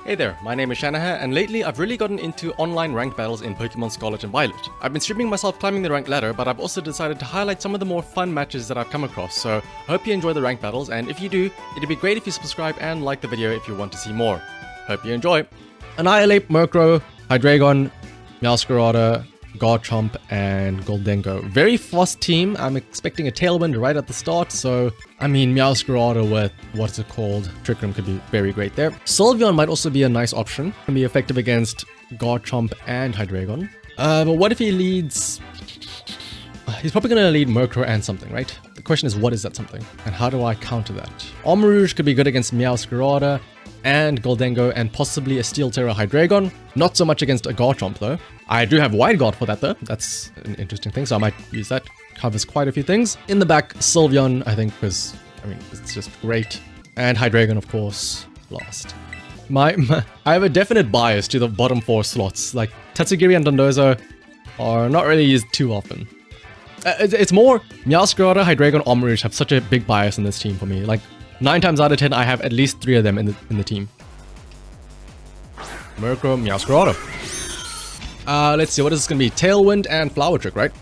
Hey there, my name is Shanahavt, and lately I've really gotten into online ranked battles in Pokémon Scarlet and Violet. I've been streaming myself climbing the rank ladder, but I've also decided to highlight some of the more fun matches that I've come across, so I hope you enjoy the ranked battles, and if you do, it'd be great if you subscribe and like the video if you want to see more. Hope you enjoy. Annihilate, Murkrow, Hydreigon, Meowscarada, Garchomp, and Gholdengo. Very fast team. I'm expecting a tailwind right at the start, so I mean Meowscarada with what's it called? Trick Room could be very great there. Sylveon might also be a nice option. Can be effective against Garchomp and Hydreigon. But what if he leads? He's probably gonna lead Murkrow and something, right? The question is, what is that something? And how do I counter that? Armarouge could be good against Meowscarada and Gholdengo and possibly a Steel Terror Hydreigon. Not so much against a Garchomp though. I do have Wide Guard for that though. That's an interesting thing, so I might use that. Covers quite a few things. In the back, Sylveon, I think, because, I mean, it's just great. And Hydreigon, of course, last. I have a definite bias to the bottom 4 slots. Like, Tatsugiri and Dondozo are not really used too often. It's more Meowscarada, Hydreigon, Armarouge have such a big bias in this team for me. Like, 9 times out of 10, I have at least 3 of them in the team. Murkrow, Meowscarada. Let's see, what is this gonna be? Tailwind and Flower Trick, right?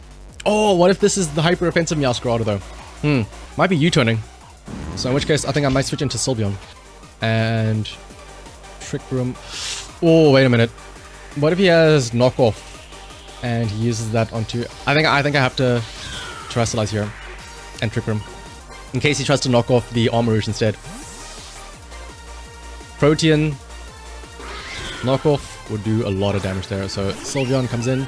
Oh, what if this is the hyper offensive Meowscarada though? Might be U-turning. So in which case, I think I might switch into Sylveon. And Trick Room. Oh, wait a minute. What if he has Knockoff and he uses that onto? I think I have to Terrasilize here and Trick Room in case he tries to knock off the Armarouge instead. Protean knockoff would do a lot of damage there. So Sylveon comes in.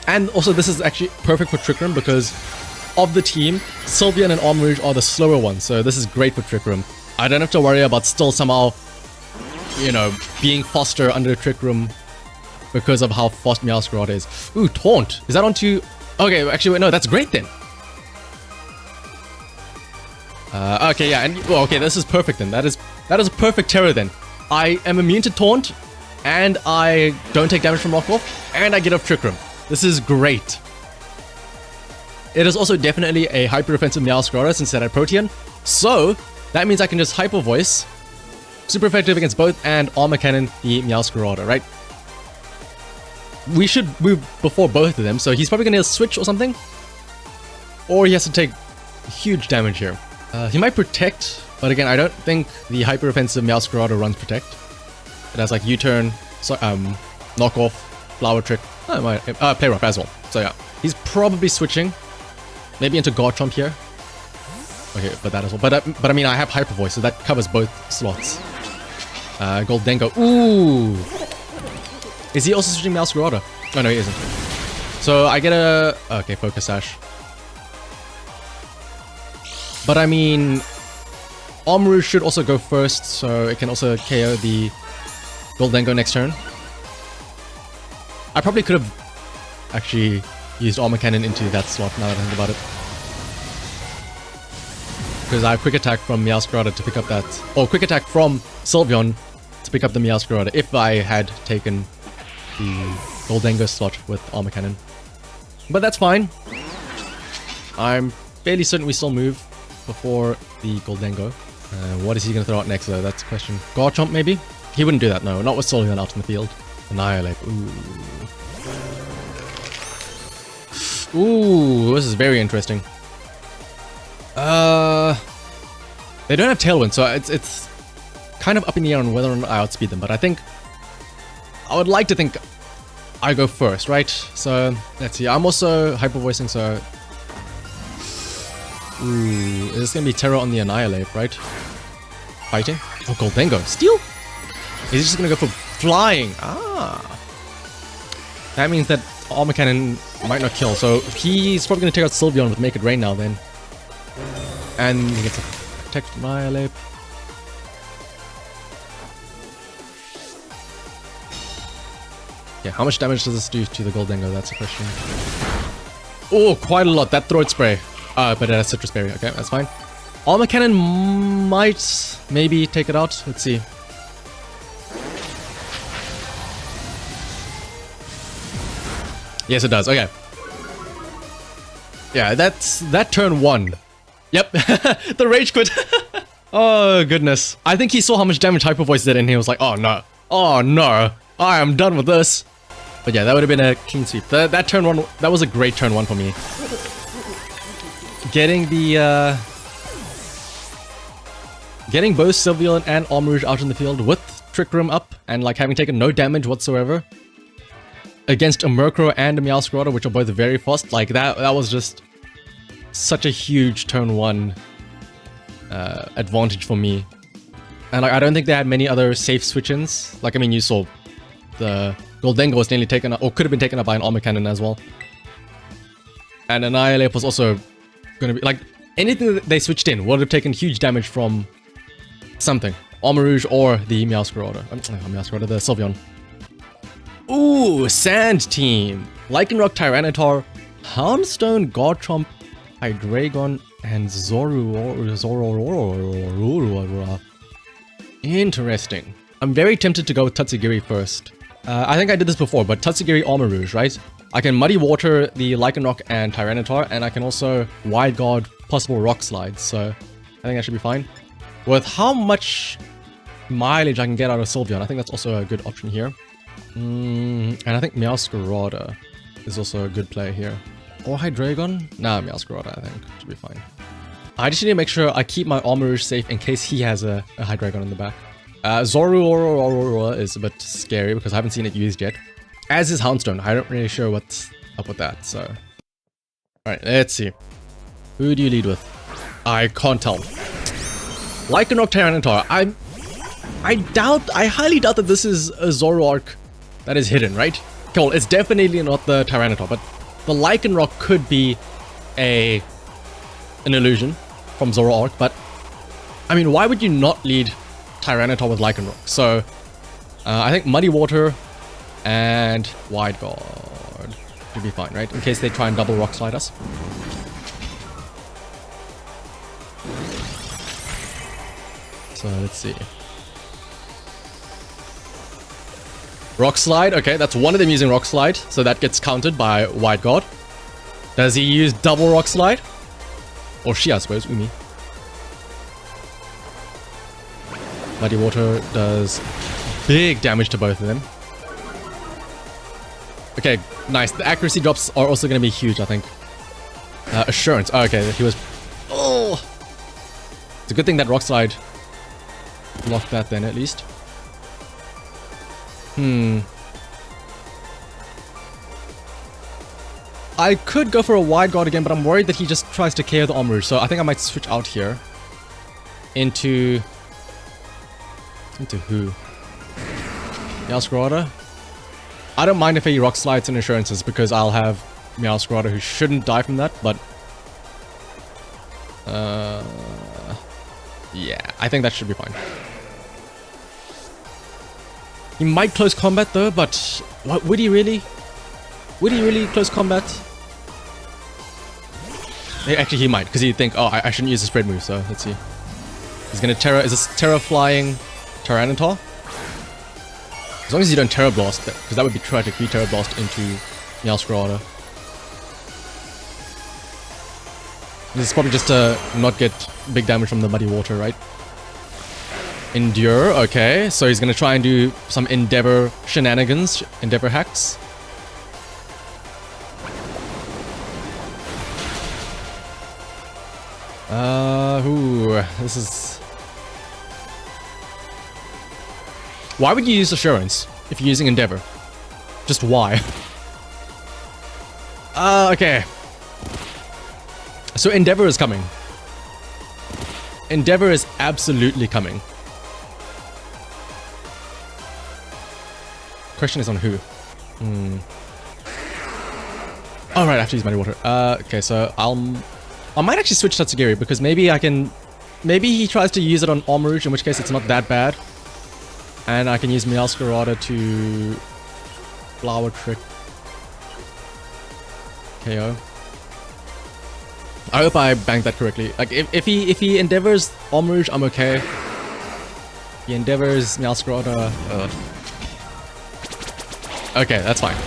And also this is actually perfect for Trick Room because of the team, Sylveon and Armarouge are the slower ones. So this is great for Trick Room. I don't have to worry about still somehow, you know, being faster under Trick Room because of how fast Meowscarada is. Ooh, Taunt. Is that onto... Okay, actually, wait, no, that's great then. Okay, yeah, and well, okay, this is perfect then. That is a perfect terror then. I am immune to Taunt, and I don't take damage from Knockoff, and I get off Trick Room. This is great. It is also definitely a hyper offensive Meowscarada since it had Protean, so that means I can just Hyper Voice, super effective against both, and Armor Cannon the Meowscarada, right? We should move before both of them, so he's probably gonna switch or something, or he has to take huge damage here. He might Protect, but again, I don't think the hyper offensive Meowscarada runs Protect. It has like U-turn, so, Knockoff, Flower Trick, Play Rough as well. So yeah, he's probably switching, maybe into Garchomp here. Okay, but that as well. But I mean, I have Hyper Voice, so that covers both slots. Gholdengo. Ooh, is he also switching Meowscarada? Oh no, he isn't. So I get a okay Focus Sash. But I mean, Armarouge should also go first, so it can also KO the Gholdengo next turn. I probably could have actually used Armor Cannon into that slot now that I think about it. Because I have Quick Attack from Meowscarada to pick up that... Or Quick Attack from Sylveon to pick up the Meowscarada if I had taken the Gholdengo slot with Armor Cannon. But that's fine. I'm fairly certain we still move before the Gholdengo. What is he going to throw out next though? That's the question. Garchomp maybe? He wouldn't do that, no. Not with Sylveon out in the field. Annihilate. Ooh, this is very interesting. They don't have Tailwind, so it's kind of up in the air on whether or not I outspeed them, but I think... I would like to think I go first, right? So, let's see. I'm also Hyper Voicing, so... Ooh, is this gonna be Terror on the Annihilate, right? Fighting? Oh, Gholdengo. Steel? Is he just gonna go for flying? Ah. That means that Armor Cannon might not kill, so he's probably gonna take out Sylveon with Make It Rain now then. And he gets a Protect Annihilate. Yeah, how much damage does this do to the Gholdengo? That's the question. Oh, quite a lot. That Throat Spray. But it has Citrus Berry. Okay, that's fine. Armor Cannon might maybe take it out. Let's see. Yes, it does. Okay. Yeah, that turn 1. Yep, the Rage Quit. Oh, goodness. I think he saw how much damage Hyper Voice did and he was like, oh no, Oh no, I am done with this. But yeah, that would have been a clean sweep. That turn one, that was a great turn one for me. Getting the, getting both Sylveon and Armarouge out in the field with Trick Room up and like having taken no damage whatsoever against a Murkrow and a Meowscarada, which are both very fast. Like that was just such a huge turn one advantage for me. And like, I don't think they had many other safe switch-ins. Like, I mean, you saw the Goldengo was nearly taken up, or could have been taken up by an Armor Cannon as well. And Annihilate was also going to be, like, anything that they switched in would have taken huge damage from something. Armarouge or the Meowscarada. Meowscarada, the Sylveon. Ooh, Sand Team. Lycanroc, Tyranitar, Houndstone, Garchomp, Hydreigon, and Zorora. Interesting. I'm very tempted to go with Tatsugiri first. I think I did this before, but Tatsugiri Armarouge, right? I can Muddy Water the Lycanroc and Tyranitar, and I can also Wide Guard possible Rock Slides, so I think that should be fine. With how much mileage I can get out of Sylveon, I think that's also a good option here. And I think Meowscarada is also a good play here. Or Hydreigon? Nah, Meowscarada, I think. Should be fine. I just need to make sure I keep my Armarouge safe in case he has a Hydreigon in the back. Zorora is a bit scary because I haven't seen it used yet. As is Houndstone. I'm not really sure what's up with that, so... Alright, let's see. Who do you lead with? I can't tell. Lycanroc, Tyranitar. I highly doubt that this is a Zoroark that is hidden, right? Cool, it's definitely not the Tyranitar, but the Lycanroc could be an illusion from Zoroark, but I mean, why would you not lead Tyranitar with Lycanroc? So, I think Muddy Water and Wide Guard should be fine, right? In case they try and double Rock Slide us. So, let's see. Rock Slide, okay, that's one of them using Rock Slide, so that gets countered by Wide Guard. Does he use double Rock Slide? Or she, I suppose, Umi. Muddy Water does big damage to both of them. Okay, nice. The accuracy drops are also going to be huge, I think. Assurance. Oh, okay, he was... Oh! It's a good thing that Rock Slide blocked that then, at least. I could go for a Wide Guard again, but I'm worried that he just tries to KO the Armarouge, so I think I might switch out here. Into who? Meowscarada? I don't mind if he Rock Slides and Assurances, because I'll have Meowscarada who shouldn't die from that, but... yeah, I think that should be fine. He might close combat though, but what, would he really? Would he really close combat? Actually, he might, because he'd think, oh, I shouldn't use the spread move, so let's see. He's gonna Terra. Is this Terra Flying Tyranitar? As long as you don't Terra Blast, because that would be tragic. We Terra Blast into Meowscarada. This is probably just to not get big damage from the Muddy Water, right? Endure, okay. So he's gonna try and do some Endeavor shenanigans, Endeavor hacks. This is... Why would you use Assurance if you're using Endeavor? Just why? Okay. So Endeavor is coming. Endeavor is absolutely coming. Question is on who? Oh, right, I have to use Muddy Water. Okay, so I might actually switch Tatsugiri because maybe I can... Maybe he tries to use it on Armarouge, in which case it's not that bad. And I can use Meowscarada to... Flower Trick. KO. I hope I banked that correctly. Like, if he endeavors Armarouge, I'm okay. He endeavors Meowscarada... Okay, that's fine.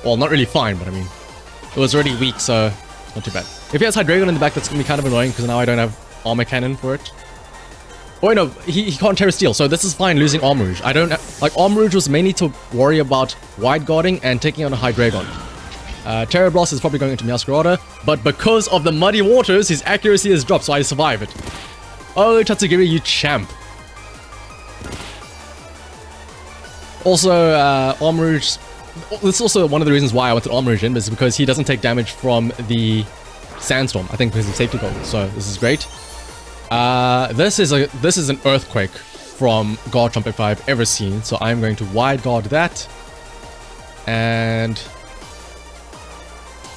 Well, not really fine, but I mean... It was already weak, so... Not too bad. If he has Hydreigon in the back, that's gonna be kind of annoying, because now I don't have Armor Cannon for it. Oh wait, no, he can't Terra Steel, so this is fine losing Arm Rouge. I don't... Like, Arm Rouge was mainly to worry about wide guarding and taking on a Hydreigon. Terra Blast is probably going into Meowscarada, but because of the muddy waters, his accuracy has dropped, so I survive it. Oh, Tatsugiri, you champ. Also, Arm Rouge... This is also one of the reasons why I wanted Arm Rouge in, is because he doesn't take damage from the Sandstorm, I think because of safety goggles, so this is great. This is an Earthquake from Garchomp if I've ever seen, so I'm going to Wide Guard that. And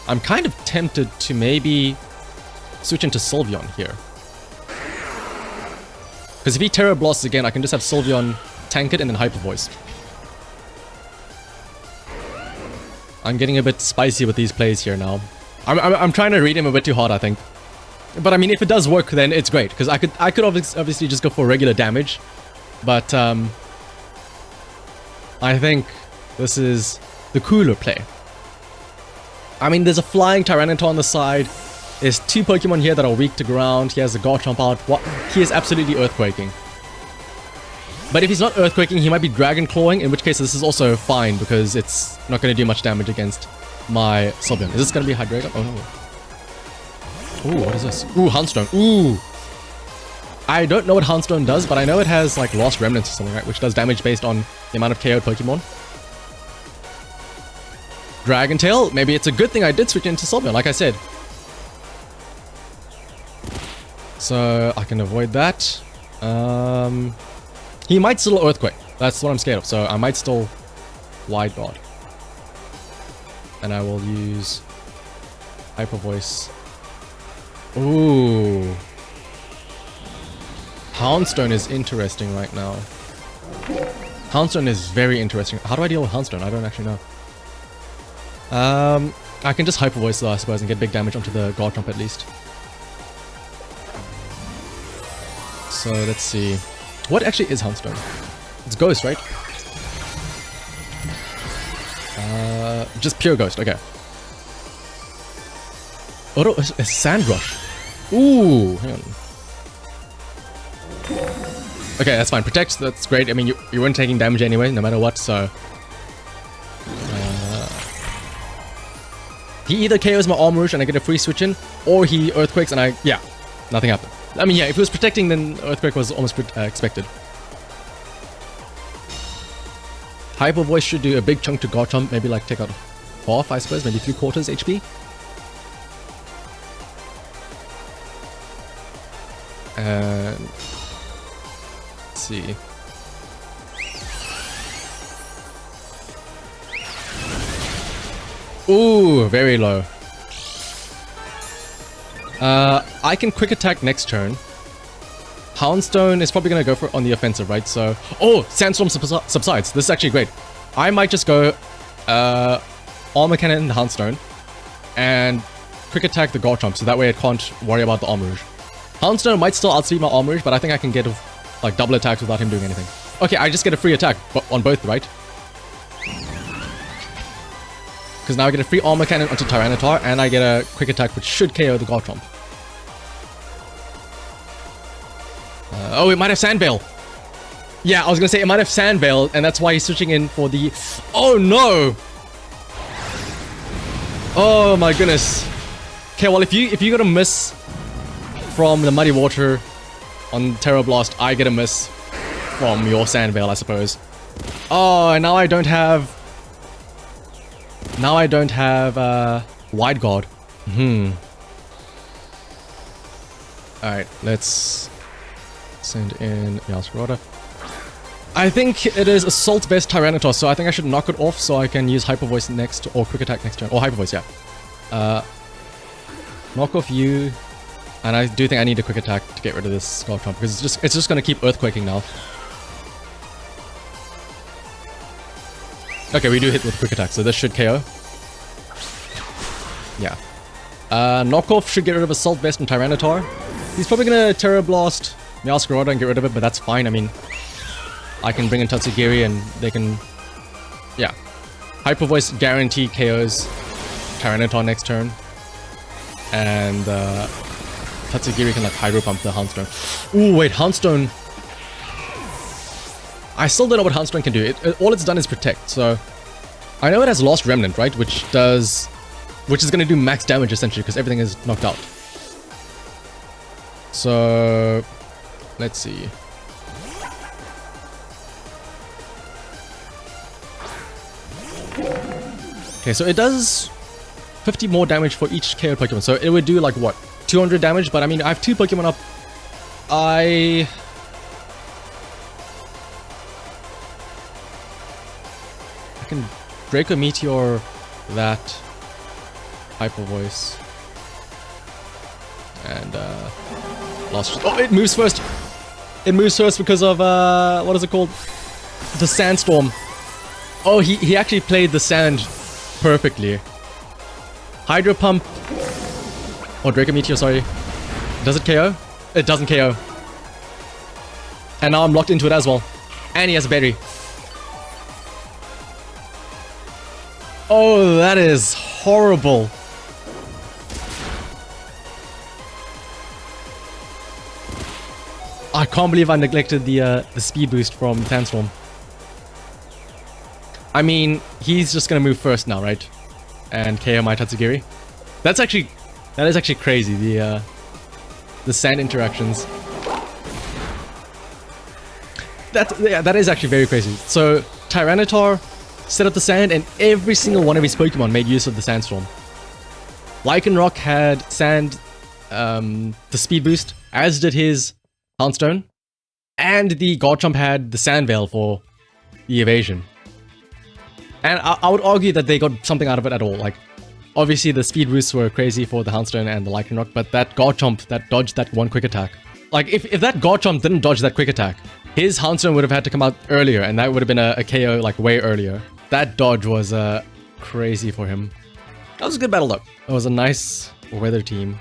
I'm kind of tempted to maybe switch into Sylveon here. Because if he Terra Blasts again, I can just have Sylveon tank it and then Hyper Voice. I'm getting a bit spicy with these plays here now. I'm trying to read him a bit too hard, I think. But I mean, if it does work, then it's great. Because I could obviously just go for regular damage. But I think this is the cooler play. I mean, there's a flying Tyranitar on the side. There's two Pokemon here that are weak to ground. He has a Garchomp out. He is absolutely Earthquaking. But if he's not Earthquaking, he might be Dragon Clawing, in which case this is also fine because it's not going to do much damage against my Sylveon. Is this going to be Hydreigon? Oh no. Ooh, what is this? Ooh, Houndstone. Ooh! I don't know what Houndstone does, but I know it has like Lost Remnants or something, right? Which does damage based on the amount of KO'd Pokemon. Dragon Tail? Maybe it's a good thing I did switch into Sylveon, like I said. So, I can avoid that. He might still Earthquake. That's what I'm scared of. So I might still Wide Guard. And I will use Hyper Voice. Ooh. Houndstone is interesting right now. Houndstone is very interesting. How do I deal with Houndstone? I don't actually know. I can just Hyper Voice though, I suppose, and get big damage onto the Garchomp at least. So let's see. What actually is Houndstone? It's Ghost, right? Just pure Ghost, okay. Oh, a Sand Rush. Ooh, hang on. Okay, that's fine. Protect, that's great. I mean, you weren't taking damage anyway, no matter what, so... he either KOs my Arm Rouge and I get a free switch in, or he Earthquakes and I... yeah, nothing happened. I mean, yeah, if he was protecting, then Earthquake was almost expected. Hyper Voice should do a big chunk to Garchomp, maybe like take out half, I suppose, maybe 3/4 HP. And let's see. Ooh, very low. I can Quick Attack next turn. Houndstone is probably going to go for it on the offensive, right? So, oh, Sandstorm subsides. This is actually great. I might just go Armor Cannon and Houndstone and Quick Attack the Garchomp, so that way it can't worry about the Arm Rouge. Houndstone might still outspeed my Arm Rouge, but I think I can get like double attacks without him doing anything. Okay, I just get a free attack on both, right? Because now I get a free Armor Cannon onto Tyranitar, and I get a Quick Attack which should KO the Garchomp. Oh, it might have Sand Veil. Yeah, I was gonna say it might have Sand Veil, and that's why he's switching in for the... Oh no! Oh my goodness. Okay, well if you got a miss from the Muddy Water on Terra Blast, I get a miss from your Sand Veil, I suppose. Oh, and now I don't have... Now I don't have Wide Guard. Alright, let's send in Meowscarada. I think it is Assault Vest Tyranitar, so I think I should knock it off so I can use Hyper Voice next, or Quick Attack next turn. Or Hyper Voice, yeah. Knock off you. And I do think I need a Quick Attack to get rid of this Garchomp, because it's just going to keep Earthquaking now. Okay, we do hit with Quick Attack, so this should KO. Yeah. Knockoff should get rid of Assault Vest and Tyranitar. He's probably going to Terra Blast Meowscarada and get rid of it, but that's fine. I mean, I can bring in Tatsugiri and they can... yeah. Hyper Voice guarantee KOs Tyranitar next turn. And Tatsugiri can like Hydro Pump the Houndstone. Ooh, wait, Houndstone... I still don't know what Houndstone can do. All it's done is protect, so... I know it has Lost Remnant, right? Which is going to do max damage, essentially, because everything is knocked out. So... let's see. Okay, so it does 50 more damage for each KO Pokemon. So it would do, like, what? 200 damage? But, I mean, I have 2 Pokemon up. I can Draco Meteor that Hyper Voice. And, Lost... Oh, it moves first! It moves first because of, what is it called? The Sandstorm. Oh, he actually played the sand perfectly. Hydro Pump. Or Draco Meteor, sorry. Does it KO? It doesn't KO. And now I'm locked into it as well. And he has a berry. Oh, that is horrible. I can't believe I neglected the speed boost from Sandstorm. I mean, he's just gonna move first now, right? And KO my Tatsugiri. That is actually crazy, the sand interactions. That is actually very crazy. So, Tyranitar set up the sand, and every single one of his Pokemon made use of the Sandstorm. Lycanroc had sand, the speed boost, as did his Houndstone. And the Garchomp had the Sand Veil for the evasion. And I would argue that they got something out of it at all. Like, obviously the speed boosts were crazy for the Houndstone and the Lycanroc, but that Garchomp that dodged that one quick attack. Like, if that Garchomp didn't dodge that quick attack, his Houndstone would have had to come out earlier, and that would have been a KO, like, way earlier. That dodge was crazy for him. That was a good battle, though. It was a nice weather team.